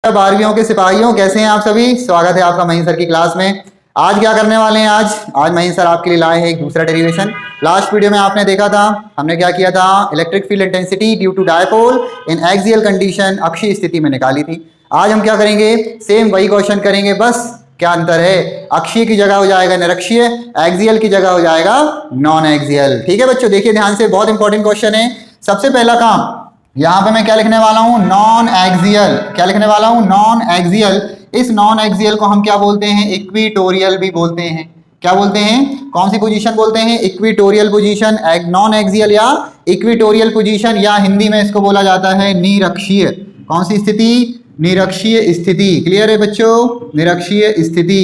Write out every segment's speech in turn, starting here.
नमस्कार 12वीं के सिपाहियों, कैसे हैं आप सभी। स्वागत है आपका महीन सर की क्लास में। आज क्या करने वाले हैं, आज महीन सर आपके लिए लाए हैं एक दूसरा डेरिवेशन। लास्ट वीडियो में आपने देखा था हमने क्या किया था, electric field intensity due to dipole in axial condition, अक्षीय स्थिति में निकाली थी। आज हम क्या करेंगे, सेम वही क्वेश्चन करेंगे, बस क्या अंतर है, अक्षीय की जगह हो जाएगा निरक्षीय, एक्सियल की जगह हो जाएगा नॉन एक्सियल। ठीक है बच्चों, देखिए ध्यान से, बहुत इंपॉर्टेंट क्वेश्चन है। सबसे पहला काम यहां पे मैं क्या लिखने वाला हूं, नॉन एक्सियल। क्या लिखने वाला हूं, नॉन एक्सियल। इस नॉन एक्सियल को हम क्या बोलते हैं, इक्विटोरियल भी बोलते हैं। क्या बोलते हैं, कौन सी पोजीशन बोलते हैं, इक्विटोरियल पोजीशन। नॉन एक्सियल या इक्विटोरियल पोजीशन, या हिंदी में इसको बोला जाता है निरक्षीय। कौन सी स्थिति, निरक्षीय स्थिति। क्लियर है बच्चों, निरक्षीय स्थिति।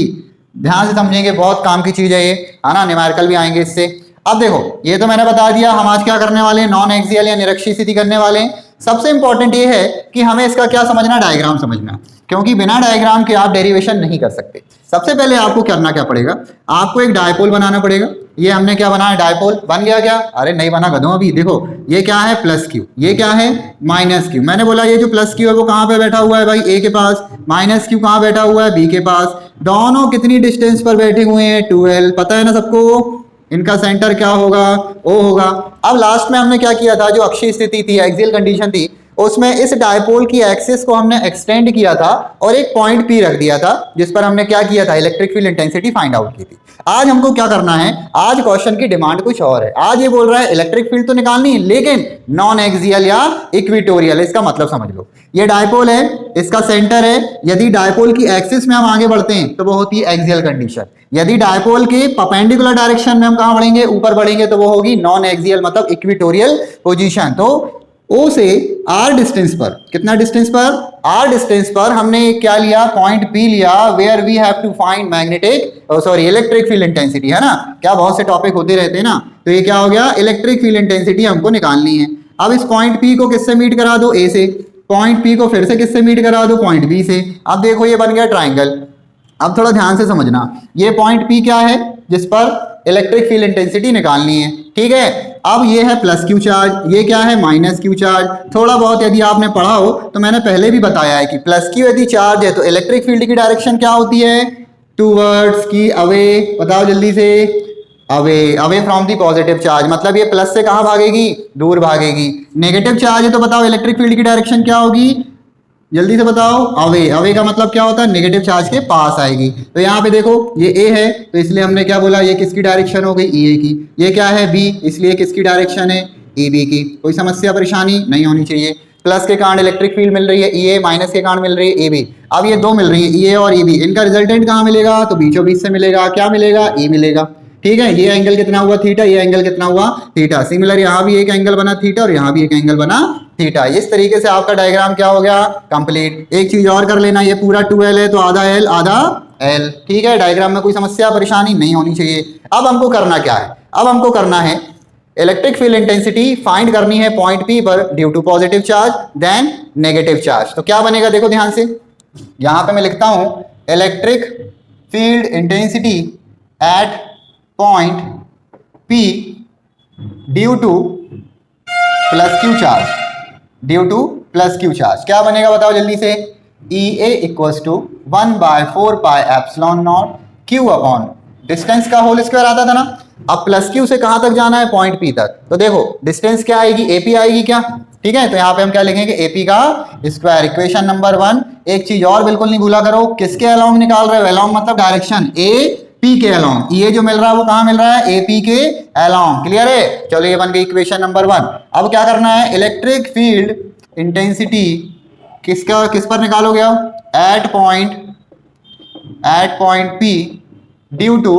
ध्यान से समझेंगे, बहुत काम की चीज है ये, है ना, न्यूमेरिकल भी आएंगे इससे। अब देखो, ये तो मैंने बता दिया, हम आज क्या करने वाले हैं, नॉन एक्सियल या निरक्षीय स्थिति करने वाले हैं। सबसे इंपॉर्टेंट ये है कि हमें इसका क्या समझना, डायग्राम समझना, क्योंकि बिना डायग्राम के आप डेरिवेशन नहीं कर सकते। सबसे पहले आपको करना क्या पड़ेगा, आपको एक डायपोल बनाना पड़ेगा। ये हमने क्या बनाया, डायपोल। बन गया क्या, अरे नहीं बना गधों अभी। देखो ये क्या है, प्लस क्यू, ये क्या है, माइनस क्यू। मैंने बोला ये जो प्लस क्यू है वो कहाँ पे बैठा हुआ है भाई, ए के पास। माइनस क्यू कहाँ बैठा हुआ है, बी के पास। दोनों कितनी डिस्टेंस पर बैठे हुए हैं, 12। पता है ना सबको, इनका सेंटर क्या होगा, ओ होगा। अब लास्ट में हमने क्या किया था, जो अक्षीय स्थिति थी, एक्सियल कंडीशन थी, उसमें इस डायपोल की एक्सिस को हमने एक्सटेंड किया था और एक पॉइंट पी रख दिया था, जिस पर हमने क्या किया था, electric field intensity find out की थी। आज हमको क्या करना है, आज क्वेश्चन की डिमांड कुछ और है। आज ये बोल रहा है इलेक्ट्रिक फील्ड तो निकालनी है, लेकिन नॉन एक्सियल या इक्विटोरियल। इसका मतलब समझ लो, ये डायपोल है, इसका सेंटर है। यदि डायपोल की एक्सिस में हम आगे बढ़ते हैं तो वो होती है एक्सियल कंडीशन। यदि डायपोल के परपेंडिकुलर डायरेक्शन में हम कहां बढ़ेंगे, ऊपर बढ़ेंगे, तो वो होगी नॉन एक्सियल, मतलब इक्विटोरियल पोजीशन। तो O से R डिस्टेंस पर, कितना डिस्टेंस पर, R डिस्टेंस पर हमने क्या लिया, पॉइंट P लिया, where we have to find magnetic electric field intensity, है ना। क्या बहुत से टॉपिक होते रहते हैं ना, तो ये क्या हो गया, इलेक्ट्रिक फील्ड इंटेंसिटी हमको निकालनी है। अब इस पॉइंट P को किससे मीट करा दो, A से। पॉइंट P को फिर से किससे मीट करा दो, पॉइंट B से। अब देखो ये बन गया ट्राइंगल। अब थोड़ा ध्यान से समझना, ये पॉइंट P क्या है, जिस पर इलेक्ट्रिक फील्ड इंटेंसिटी निकालनी है, ठीक है। अब ये है प्लस क्यू चार्ज, ये क्या है, माइनस क्यू चार्ज। थोड़ा बहुत यदि आपने पढ़ा हो तो मैंने पहले भी बताया है कि प्लस क्यू यदि चार्ज है तो इलेक्ट्रिक फील्ड की डायरेक्शन क्या होती है, टूवर्ड्स की अवे। बताओ जल्दी से, away, away from the positive charge. मतलब ये प्लस से कहां भागेगी, दूर भागेगी। नेगेटिव चार्ज है तो बताओ इलेक्ट्रिक फील्ड की डायरेक्शन क्या होगी, जल्दी से बताओ, अवे। अवे का मतलब क्या होता है, नेगेटिव चार्ज के पास आएगी। तो यहाँ पे देखो ये ए है, तो इसलिए हमने क्या बोला, ये किसकी डायरेक्शन हो गई, ई ए की। ये क्या है, बी, इसलिए किसकी डायरेक्शन है, ई बी की। कोई समस्या परेशानी नहीं होनी चाहिए। प्लस के कारण इलेक्ट्रिक फील्ड मिल रही है ई ए, माइनस के कारण मिल रही है ए बी। अब ये दो मिल रही है, ई ए और ई बी, इनका रिजल्टेंट कहाँ मिलेगा, तो बीचों बीच से मिलेगा। क्या मिलेगा, ई मिलेगा। ठीक है, ये एंगल कितना हुआ, थीटा, ये एंगल कितना हुआ, थीटा। सिमिलर यहाँ भी एक एंगल बना थीटा और यहाँ भी एक एंगल बना थीटा। इस तरीके से आपका डायग्राम क्या हो गया, कंप्लीट। एक चीज और कर लेना, ये पूरा 2L है तो आधा L आधा L। ठीक है, डायग्राम में कोई समस्या परेशानी नहीं होनी चाहिए। अब हमको करना क्या है, अब हमको करना है इलेक्ट्रिक फील्ड इंटेंसिटी फाइंड करनी है पॉइंट P पर due to positive charge then negative charge. तो क्या बनेगा, देखो ध्यान से, यहां पे मैं लिखता हूं electric field intensity at point P due to plus Q charge, due to plus Q charge. क्या बनेगा बताओ जल्दी से, E A equals to 1/4 pi epsilon not Q upon distance का होल स्क्वायर आता था ना। अब प्लस क्यू से कहां तक जाना है, पॉइंट P तक। तो देखो डिस्टेंस क्या आएगी, AP आएगी क्या, ठीक है। तो यहाँ पे हम क्या लिखेंगे, AP का स्क्वायर। Equation number 1। एक चीज और बिल्कुल नहीं भूला करो, किसके अलोंग निकाल रहे हो, अलोंग मतलब डायरेक्शन AP के अलोंग। ये जो मिल रहा है वो कहां मिल रहा है, AP के अलोंग। क्लियर है, चलो ये बन गई इक्वेशन नंबर 1। अब क्या करना है, इलेक्ट्रिक फील्ड इंटेंसिटी किसका, किस पर निकालोगे आप, at point P due to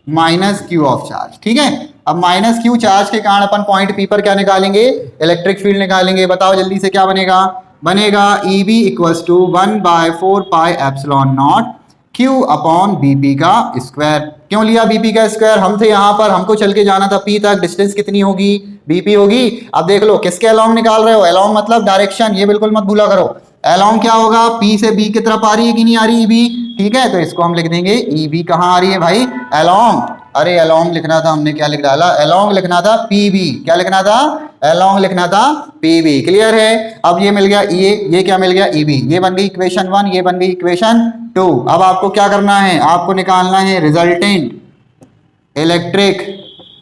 minus Q of charge. ठीक है, अब माइनस क्यू चार्ज के कारण अपन पॉइंट P पर क्या निकालेंगे, इलेक्ट्रिक फील्ड निकालेंगे। बताओ जल्दी से, क्या बनेगा, बनेगा EB equals to 1/4 pi epsilon naught Q upon BP का स्क्वायर। क्यों लिया BP का स्क्वायर, हम थे यहाँ पर, हमको चल के जाना था P तक, डिस्टेंस कितनी होगी, BP होगी। अब देख लो किसके अलोंग निकाल रहे हो, अलोंग मतलब डायरेक्शन, ये बिल्कुल मत भूला करो। अलोंग क्या होगा, P से B की तरफ आ रही है कि नहीं आ रही, EB। ठीक है, तो इसको हम लिख देंगे EB कहाँ आ रही है भाई, अलोंग, अरे अलोंग लिखना था, हमने क्या लिख डाला, अलोंग लिखना था पीबी, क्या लिखना था, अलोंग लिखना था पीबी। क्लियर है। अब ये मिल गया ये क्या मिल गया ईबी, ये बन गई इक्वेशन 1, ये बन गई इक्वेशन 2। अब आपको क्या करना है, आपको निकालना है resultant electric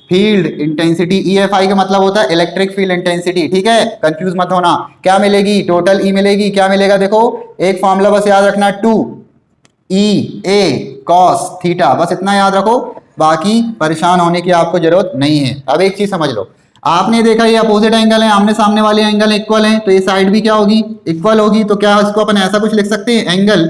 field intensity. EFI का मतलब होता है इलेक्ट्रिक फील्ड इंटेंसिटी, ठीक है, कंफ्यूज मत होना। क्या मिलेगी, टोटल ई मिलेगी, क्या मिलेगा, देखो एक फॉर्मूला बस याद रखना, 2EA cos थीटा, बस इतना याद रखो, बाकी परेशान होने की आपको जरूरत नहीं है। अब एक चीज समझ लो, आपने देखा ये अपोजिट एंगल है, आमने सामने वाले एंगल इक्वल है, तो ये साइड भी क्या होगी, इक्वल होगी। तो क्या इसको अपन ऐसा कुछ लिख सकते हैं, angle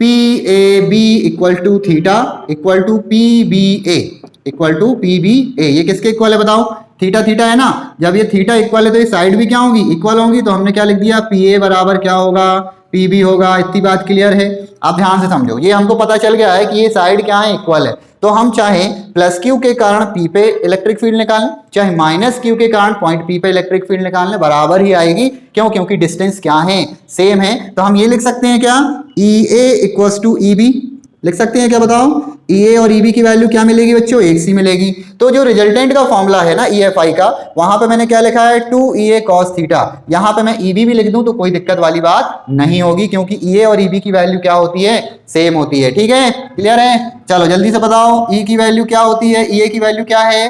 PAB equal to theta equal to PBA equal to PBA। ये किसके इक्वल है बताओ, थीटा थीटा है ना, जब ये थीटा इक्वल है तो ये साइड भी क्या होंगी, इक्वल होंगी। तो हमने क्या लिख दिया, PA बराबर क्या होगा, PB होगा। इतनी बात क्लियर है। अब ध्यान से समझो, ये हमको पता चल गया है कि ये साइड क्या है, इक्वल है। तो हम चाहे प्लस क्यू के कारण P पे इलेक्ट्रिक फील्ड निकालें, चाहे माइनस क्यू के कारण पॉइंट P पे इलेक्ट्रिक फील्ड निकालने, बराबर ही आएगी। क्यों, क्योंकि डिस्टेंस क्या है, सेम है। तो हम ये लिख सकते हैं क्या, EA इक्वल्स टू EB लिख सकते हैं क्या, बताओ। EA और EB की वैल्यू क्या मिलेगी बच्चों, एक सी मिलेगी। तो जो रिजल्टेंट का फॉर्मूला है ना EFI का, वहां पे मैंने क्या लिखा है, 2EA cos थीटा। यहां पे मैं EB भी लिख दूं तो कोई दिक्कत वाली बात नहीं होगी, क्योंकि EA और EB की वैल्यू क्या होती है, सेम होती है। ठीक है, क्लियर है। चलो जल्दी से बताओ, E की वैल्यू क्या होती है, EA की वैल्यू क्या है,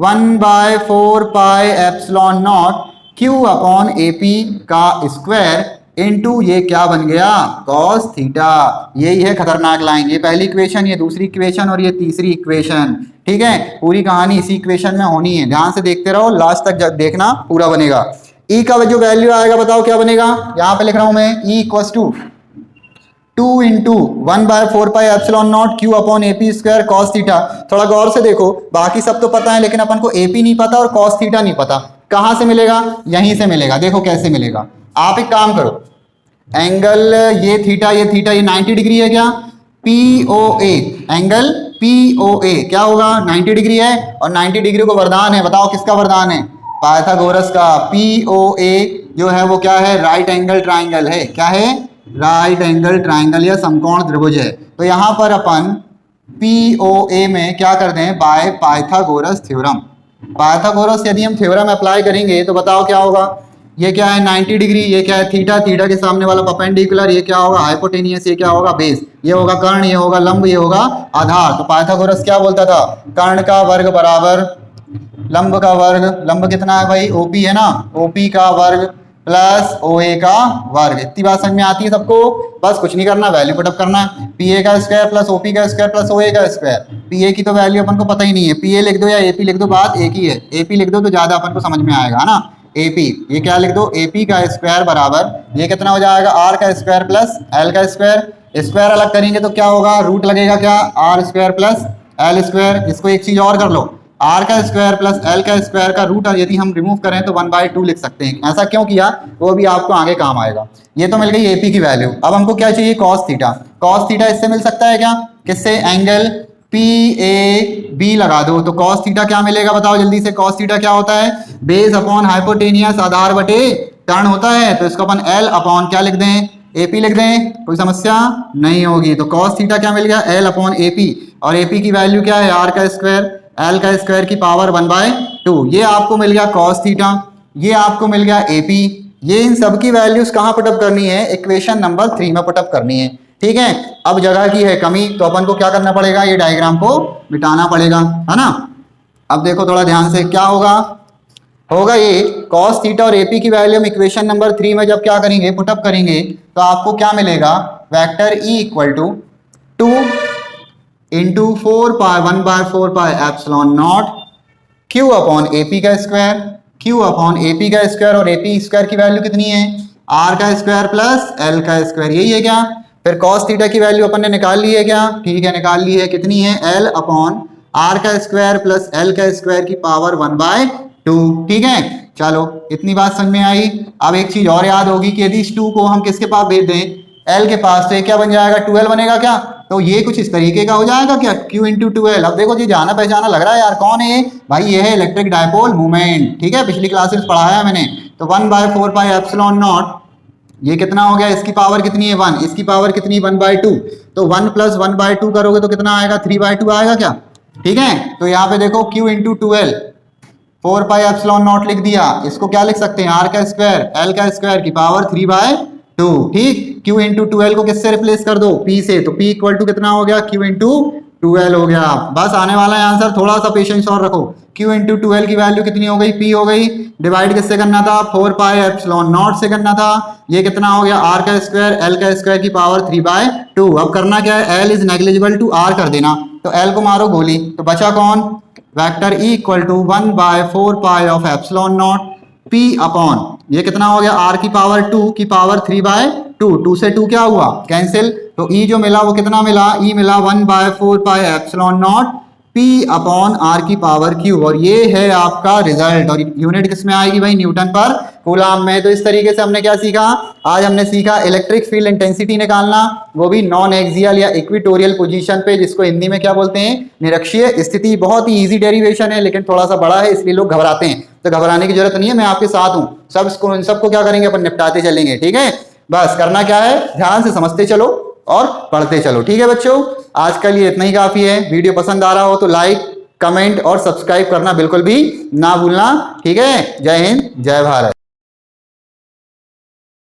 1/4 pi epsilon naught Q upon AP का स्क्वायर इनटू ये क्या बन गया, cos थीटा। यही है खतरनाक लाइन। ये पहली इक्वेशन, ये दूसरी इक्वेशन और ये तीसरी इक्वेशन। ठीक है, पूरी कहानी इसी इक्वेशन में होनी है, ध्यान से देखते रहो, लास्ट तक देखना, पूरा बनेगा। E का जो वैल्यू आएगा बताओ क्या बनेगा, यहां पे लिख रहा हूं मैं, E equals to 2 into 1/4 pi epsilon naught Q upon AP square cos theta. थोड़ा गौर से देखो, बाकी सब तो पता है, लेकिन अपन को AP नहीं पता और cos थीटा नहीं पता। कहां से मिलेगा, यहीं से मिलेगा। देखो कैसे मिलेगा, आप एक काम करो, एंगल ये थीटा ये 90 डिग्री है क्या, POA, एंगल POA क्या होगा, 90 डिग्री है, और 90 डिग्री को वरदान है, बताओ किसका वरदान है, पाइथागोरस का। POA जो है वो क्या है, राइट एंगल ट्राइंगल है। क्या है, राइट एंगल ट्राइंगल या समकोण त्रिभुज है। तो यहां पर अपन POA में क्या कर दें, बाय पाइथागोरस थ्योरम। पाइथागोरस यदि हम थ्योरम अप्लाई करेंगे तो बताओ क्या होगा, ये क्या है 90 डिग्री, ये क्या है थीटा, थीटा के सामने वाला परपेंडिकुलर, ये क्या होगा हाइपोटेनियस, ये क्या होगा बेस, ये होगा कर्ण, ये होगा लंब, ये होगा आधार। तो पाइथागोरस क्या बोलता था, कर्ण का वर्ग बराबर लंब का वर्ग, लंब कितना है भाई, OP है ना, OP का वर्ग प्लस OA का वर्ग। इतनी बात समझ में आती है सबको, बस कुछ नहीं करना, वैल्यू पुटअप करना है, PA का स्क्वायर प्लस OP का स्क्वायर प्लस OA का स्क्वायर। PA की तो वैल्यू अपन को पता ही नहीं है, PA लिख दो या AP लिख दो, बात एक ही है। AP लिख दो तो ज्यादा अपन को समझ में आएगा, है ना। AP, ये क्या लिख दो, AP का स्क्वायर बराबर ये कितना हो जाएगा, R का स्क्वायर प्लस L का स्क्वायर। स्क्वायर अलग करेंगे तो क्या होगा, रूट लगेगा क्या, R square plus L square. इसको एक चीज और कर लो, R का स्क्वायर प्लस L का स्क्वायर का रूट यदि हम रिमूव करें तो 1/2 लिख सकते हैं। ऐसा क्यों किया, वो भी आपको आगे काम आएगा। ये तो मिल गई AP की वैल्यू। अब हमको क्या चाहिए, cos थीटा। cos थीटा इससे मिल सकता है क्या, किससे, एंगल PAB लगा दो तो cos थीटा क्या मिलेगा, बताओ जल्दी से। cos थीटा क्या होता है, बेस अपॉन हाइपोटेनियस, आधार बटे कर्ण होता है। तो इसको अपन L अपॉन क्या लिख दें, AP लिख दें, कोई समस्या नहीं होगी। तो cos थीटा क्या मिल गया, L अपॉन AP, और AP की वैल्यू क्या है, R का स्क्वायर L का स्क्वायर की पावर 1/2। ये आपको मिल गया cos थीटा, ये आपको मिल गया AP। ये इन सब की वैल्यूज कहाँ पुटअप करनी है, इक्वेशन नंबर 3 में पुटअप करनी है। ठीक है, अब जगह की है कमी, तो अपन को क्या करना पड़ेगा, ये डायग्राम को मिटाना पड़ेगा, है ना। अब देखो थोड़ा ध्यान से, क्या होगा, होगा ये cos थीटा और AP की वैल्यू हम इक्वेशन नंबर 3 में जब क्या करेंगे, पुटअप करेंगे, तो आपको क्या मिलेगा, vector E equal to 2 into 1/4 pi epsilon naught Q upon AP का स्क्वायर, Q अपॉन AP का स्क्वायर, और AP स्क्वायर की वैल्यू कितनी है, R का स्क्वायर प्लस L का स्क्वायर, यही है क्या। फिर cos थीटा की वैल्यू अपन ने निकाल ली है क्या, ठीक है निकाल ली है, कितनी है, L अपॉन R का स्क्वायर प्लस L का स्क्वायर की पावर 1/2। ठीक है, चलो इतनी बात समझ में आई। अब एक चीज और याद होगी कि यदि इस 2 को हम किसके पास भेज दें, L के पास, तो ये क्या बन जाएगा, 2L बनेगा क्या। तो ये कुछ इस तरीके का हो जाएगा क्या, Q इंटू 2L। अब देखो ये जाना पहचाना लग रहा है यार, कौन है भाई, ये है इलेक्ट्रिक डायपोल मूवमेंट। ठीक है, पिछली क्लासेस पढ़ाया है मैंने। तो 1/4 पाई एप्सिलॉन नॉट, ये कितना हो गया, इसकी पावर कितनी है 1, इसकी पावर कितनी 1/2। तो 1 प्लस 1/2 करोगे तो कितना आएगा, 3/2 आएगा क्या। ठीक है, तो यहाँ पे देखो Q into 12 4 pi epsilon not लिख दिया। इसको क्या लिख सकते हैं, आर का स्क्वायर एल का स्क्वायर की पावर 3/2। ठीक, Q इंटू 12 को किससे रिप्लेस कर दो, P से, तो P इक्वल टू कितना हो गया, Q इंटू 12 हो गया। बस आने वाला है आंसर, थोड़ा सा पेशेंस और रखो। Q इंटू 12 की वैल्यू कितनी हो गई, P हो गई। डिवाइड किससे करना था, 4 पाई एप्सिलॉन नॉट से करना था। ये कितना हो गया, आर का स्क्वायर एल का स्क्वायर की पावर 3/2। अब करना क्या है, L is negligible to R कर देना, तो एल को मारो गोली, तो बचा कौन, vector E equal to 1/4 pi of epsilon naught P upon, ये कितना हो गया, R की पावर 2 की पावर 3/2, 2 से 2 क्या हुआ, कैंसिल, तो E जो मिला वो कितना मिला, E मिला 1/4 pi epsilon naught P upon R की पावर Q, और ये है आपका रिजल्ट। और यूनिट किस में आएगी भाई, न्यूटन पर कूलम में। तो इस तरीके से हमने क्या सीखा, आज हमने सीखा इलेक्ट्रिक फील्ड इंटेंसिटी निकालना, वो भी नॉन एक्सियल या इक्वेटोरियल पोजीशन पे, जिसको हिंदी में क्या बोलते हैं, निरक्षीय स्थिति। बहुत ही इजी डेरिवेशन है, लेकिन थोड़ा सा बड़ा है, इसलिए लोग घबराते हैं। तो घबराने की जरूरत नहीं है, मैं आपके साथ हूँ, सबको क्या करेंगे, अपन निपटाते चलेंगे। ठीक है, बस करना क्या है, ध्यान से समझते चलो और पढ़ते चलो। ठीक है बच्चों, आज के लिए इतना ही काफी है। वीडियो पसंद आ रहा हो तो लाइक, कमेंट और सब्सक्राइब करना बिल्कुल भी ना भूलना। ठीक है, जय हिंद, जय भारत।